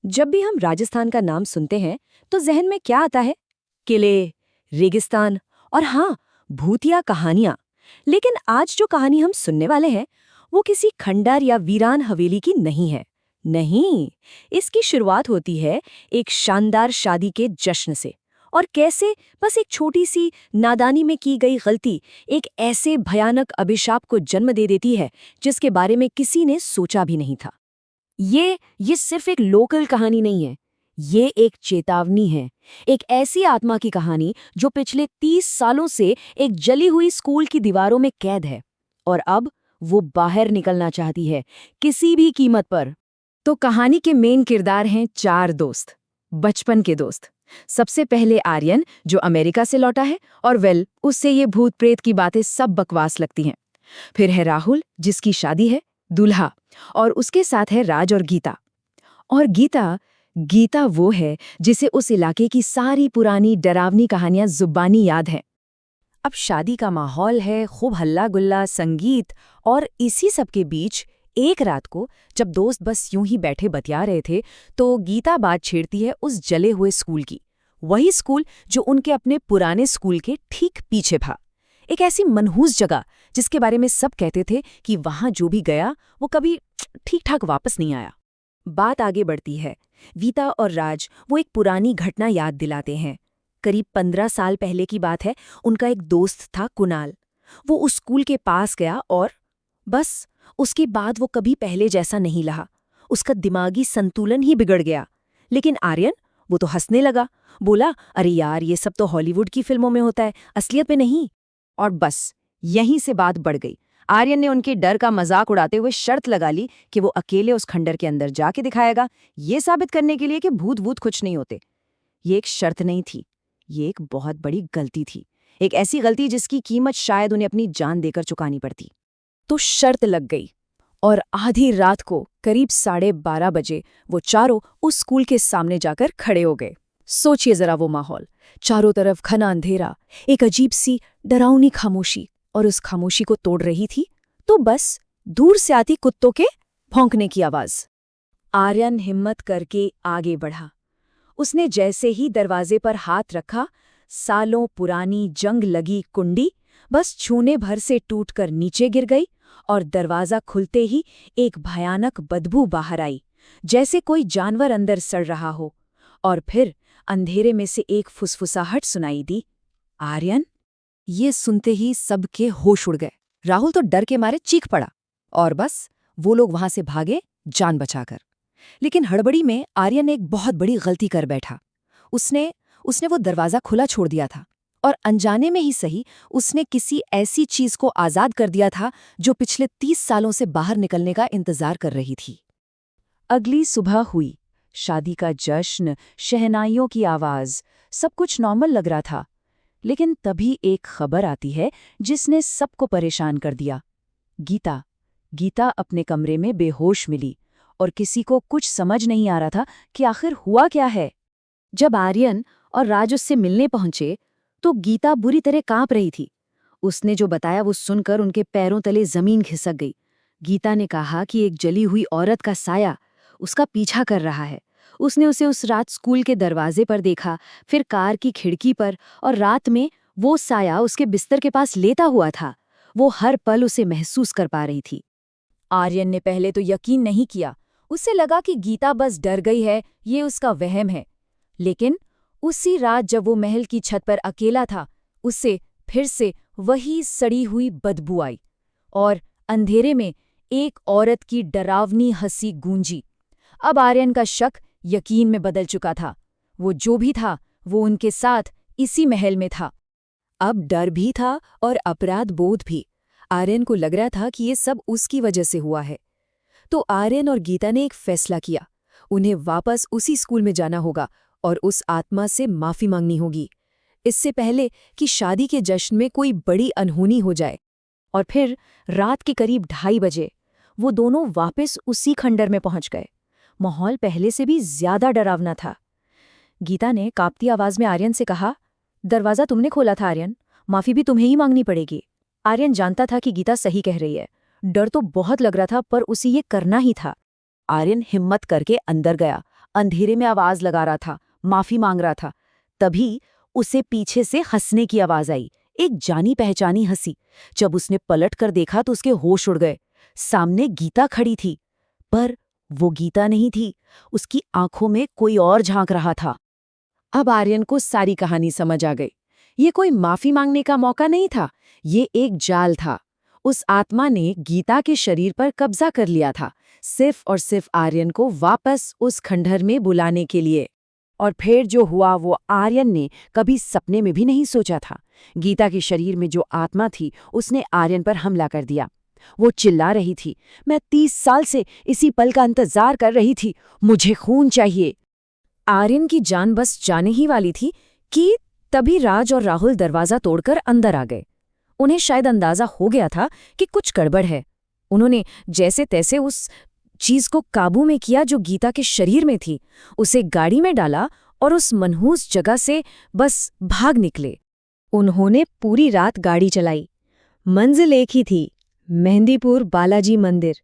जब भी हम राजस्थान का नाम सुनते हैं तो जहन में क्या आता है? किले, रेगिस्तान और हाँ, भूतिया कहानियां। लेकिन आज जो कहानी हम सुनने वाले हैं वो किसी खंडर या वीरान हवेली की नहीं है। नहीं, इसकी शुरुआत होती है एक शानदार शादी के जश्न से। और कैसे बस एक छोटी सी नादानी में की गई गलती एक ऐसे भयानक अभिशाप को जन्म दे देती है जिसके बारे में किसी ने सोचा भी नहीं था। ये सिर्फ एक लोकल कहानी नहीं है। ये एक चेतावनी है। एक ऐसी आत्मा की कहानी जो पिछले 30 सालों से एक जली हुई स्कूल की दीवारों में कैद है और अब वो बाहर निकलना चाहती है, किसी भी कीमत पर। तो कहानी के मेन किरदार हैं 4 दोस्त, बचपन के दोस्त। सबसे पहले आर्यन, जो अमेरिका से लौटा है और उससे ये भूत प्रेत की बातें सब बकवास लगती हैं। फिर है राहुल, जिसकी शादी है, दूल्हा, और उसके साथ है राज और गीता। और गीता वो है जिसे उस इलाके की सारी पुरानी डरावनी कहानियां जुबानी याद हैं। अब शादी का माहौल है, खूब हल्ला गुल्ला, संगीत, और इसी सब के बीच एक रात को जब दोस्त बस यूं ही बैठे बतिया रहे थे तो गीता बात छेड़ती है उस जले हुए स्कूल की। वही स्कूल जो उनके अपने पुराने स्कूल के ठीक पीछे था। एक ऐसी मनहूस जगह जिसके बारे में सब कहते थे कि वहां जो भी गया वो कभी ठीक ठाक वापस नहीं आया। बात आगे बढ़ती है। गीता और राज वो एक पुरानी घटना याद दिलाते हैं। करीब 15 साल पहले की बात है। उनका एक दोस्त था कुणाल। वो उस स्कूल के पास गया और बस उसके बाद वो कभी पहले जैसा नहीं रहा। उसका दिमागी संतुलन ही बिगड़ गया। लेकिन आर्यन, वो तो हंसने लगा। बोला, अरे यार, ये सब तो हॉलीवुड की फिल्मों में होता है, असलियत में नहीं। और बस यहीं से बात बढ़ गई। आर्यन ने उनके डर का मजाक उड़ाते हुए शर्त लगा ली कि वो अकेले उस खंडर के अंदर जाके दिखाएगा, ये साबित करने के लिए कि भूत भूत कुछ नहीं होते। ये एक शर्त नहीं थी, ये एक बहुत बड़ी गलती थी। एक ऐसी गलती जिसकी कीमत शायद उन्हें अपनी जान देकर चुकानी पड़ती। तो शर्त लग गई और आधी रात को करीब 12:30 बजे वो चारों उस स्कूल के सामने जाकर खड़े हो गए। सोचिए जरा वो माहौल, चारों तरफ घना अंधेरा, एक अजीब सी डरावनी खामोशी, और उस खामोशी को तोड़ रही थी तो बस दूर से आती कुत्तों के भौंकने की आवाज। आर्यन हिम्मत करके आगे बढ़ा। उसने जैसे ही दरवाजे पर हाथ रखा, सालों पुरानी जंग लगी कुंडी बस छूने भर से टूटकर नीचे गिर गई और दरवाजा खुलते ही एक भयानक बदबू बाहर आई, जैसे कोई जानवर अंदर सड़ रहा हो। और फिर अंधेरे में से एक फुसफुसाहट सुनाई दी, आर्यन। ये सुनते ही सबके होश उड़ गए। राहुल तो डर के मारे चीख पड़ा और बस वो लोग वहां से भागे, जान बचाकर। लेकिन हड़बड़ी में आर्यन ने एक बहुत बड़ी गलती कर बैठा। उसने वो दरवाजा खुला छोड़ दिया था और अनजाने में ही सही उसने किसी ऐसी चीज को आजाद कर दिया था जो पिछले 30 सालों से बाहर निकलने का इंतजार कर रही थी। अगली सुबह हुई। शादी का जश्न, शहनाइयों की आवाज, सब कुछ नॉर्मल लग रहा था। लेकिन तभी एक खबर आती है जिसने सबको परेशान कर दिया। गीता अपने कमरे में बेहोश मिली और किसी को कुछ समझ नहीं आ रहा था कि आखिर हुआ क्या है। जब आर्यन और राज उससे मिलने पहुंचे तो गीता बुरी तरह कांप रही थी। उसने जो बताया वो सुनकर उनके पैरों तले जमीन खिसक गई। गीता ने कहा कि एक जली हुई औरत का साया उसका पीछा कर रहा है। उसने उसे उस रात स्कूल के दरवाजे पर देखा, फिर कार की खिड़की पर, और रात में वो साया उसके बिस्तर के पास लेटा हुआ था। वो हर पल उसे महसूस कर पा रही थी। आर्यन ने पहले तो यकीन नहीं किया। उसे लगा कि गीता बस डर गई है, ये उसका वहम है। लेकिन उसी रात जब वो महल की छत पर अकेला था, उसे फिर से वही सड़ी हुई बदबू आई और अंधेरे में एक औरत की डरावनी हंसी गूंजी। अब आर्यन का शक यकीन में बदल चुका था। वो जो भी था वो उनके साथ इसी महल में था। अब डर भी था और अपराध बोध भी। आर्यन को लग रहा था कि ये सब उसकी वजह से हुआ है। तो आर्यन और गीता ने एक फैसला किया। उन्हें वापस उसी स्कूल में जाना होगा और उस आत्मा से माफी मांगनी होगी, इससे पहले कि शादी के जश्न में कोई बड़ी अनहोनी हो जाए। और फिर रात के करीब 2:30 बजे वो दोनों वापस उसी खंडर में पहुंच गए। माहौल पहले से भी ज्यादा डरावना था। गीता ने कांपती आवाज में आर्यन से कहा, दरवाजा तुमने खोला था आर्यन, माफी भी तुम्हें ही मांगनी पड़ेगी। आर्यन जानता था कि गीता सही कह रही है। डर तो बहुत लग रहा था पर उसे ये करना ही था। आर्यन हिम्मत करके अंदर गया। अंधेरे में आवाज लगा रहा था, माफी मांग रहा था। तभी उसे पीछे से हंसने की आवाज आई, एक जानी पहचानी हंसी। जब उसने पलट कर देखा तो उसके होश उड़ गए। सामने गीता खड़ी थी, पर वो गीता नहीं थी। उसकी आंखों में कोई और झांक रहा था। अब आर्यन को सारी कहानी समझ आ गई। ये कोई माफी मांगने का मौका नहीं था, ये एक जाल था। उस आत्मा ने गीता के शरीर पर कब्जा कर लिया था, सिर्फ और सिर्फ आर्यन को वापस उस खंडहर में बुलाने के लिए। और फिर जो हुआ वो आर्यन ने कभी सपने में भी नहीं सोचा था। गीता के शरीर में जो आत्मा थी उसने आर्यन पर हमला कर दिया। वो चिल्ला रही थी, मैं 30 साल से इसी पल का इंतजार कर रही थी, मुझे खून चाहिए। आर्यन की जान बस जाने ही वाली थी कि तभी राज और राहुल दरवाजा तोड़कर अंदर आ गए। उन्हें शायद अंदाजा हो गया था कि कुछ गड़बड़ है। उन्होंने जैसे तैसे उस चीज को काबू में किया जो गीता के शरीर में थी, उसे गाड़ी में डाला और उस मनहूस जगह से बस भाग निकले। उन्होंने पूरी रात गाड़ी चलाई। मंजिल एक ही थी, मेहंदीपुर बालाजी मंदिर,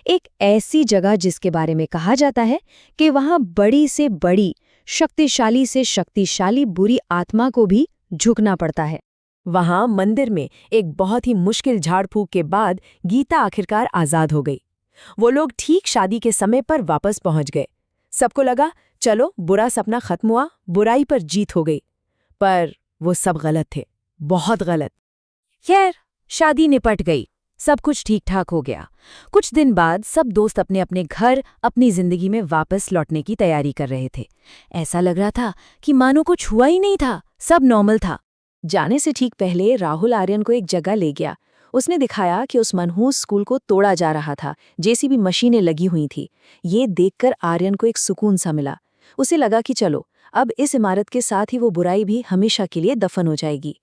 एक ऐसी जगह जिसके बारे में कहा जाता है कि वहां बड़ी से बड़ी, शक्तिशाली से शक्तिशाली बुरी आत्मा को भी झुकना पड़ता है। वहां मंदिर में एक बहुत ही मुश्किल झाड़ फूक के बाद गीता आखिरकार आजाद हो गई। वो लोग ठीक शादी के समय पर वापस पहुंच गए। सबको लगा चलो बुरा सपना खत्म हुआ, बुराई पर जीत हो गई। पर वो सब गलत थे, बहुत गलत। खैर, शादी निपट गई, सब कुछ ठीक ठाक हो गया। कुछ दिन बाद सब दोस्त अपने अपने घर, अपनी जिंदगी में वापस लौटने की तैयारी कर रहे थे। ऐसा लग रहा था कि मानो कुछ हुआ ही नहीं था, सब नॉर्मल था। जाने से ठीक पहले राहुल आर्यन को एक जगह ले गया। उसने दिखाया कि उस मनहूस स्कूल को तोड़ा जा रहा था, जेसीबी मशीनें लगी हुई थी। ये देखकर आर्यन को एक सुकून सा मिला। उसे लगा कि चलो, अब इस इमारत के साथ ही वो बुराई भी हमेशा के लिए दफन हो जाएगी।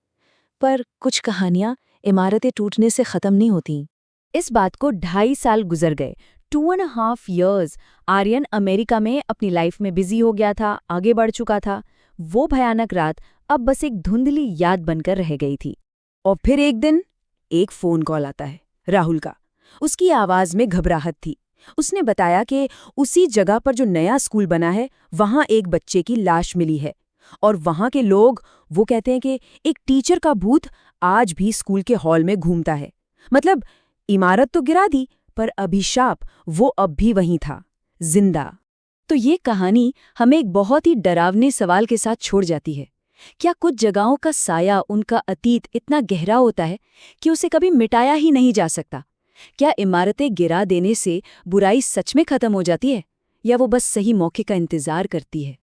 पर कुछ कहानियां इमारतें टूटने से खत्म नहीं होती। इस बात को 2.5 साल गुजर गए, 2.5 years। आर्यन अमेरिका में अपनी लाइफ में बिजी हो गया था, आगे बढ़ चुका था। वो भयानक रात अब बस एक धुंधली याद बनकर रह गई थी। और फिर एक दिन एक फोन कॉल आता है, राहुल का। उसकी आवाज में घबराहट थी। उसने बताया कि उसी जगह पर जो नया स्कूल बना है, वहां एक बच्चे की लाश मिली है। और वहां के लोग वो कहते हैं कि एक टीचर का भूत आज भी स्कूल के हॉल में घूमता है। मतलब इमारत तो गिरा दी, पर अभिशाप वो अब भी वहीं था, जिंदा। तो ये कहानी हमें एक बहुत ही डरावने सवाल के साथ छोड़ जाती है। क्या कुछ जगहों का साया, उनका अतीत इतना गहरा होता है कि उसे कभी मिटाया ही नहीं जा सकता? क्या इमारतें गिरा देने से बुराई सच में खत्म हो जाती है, या वो बस सही मौके का इंतजार करती है?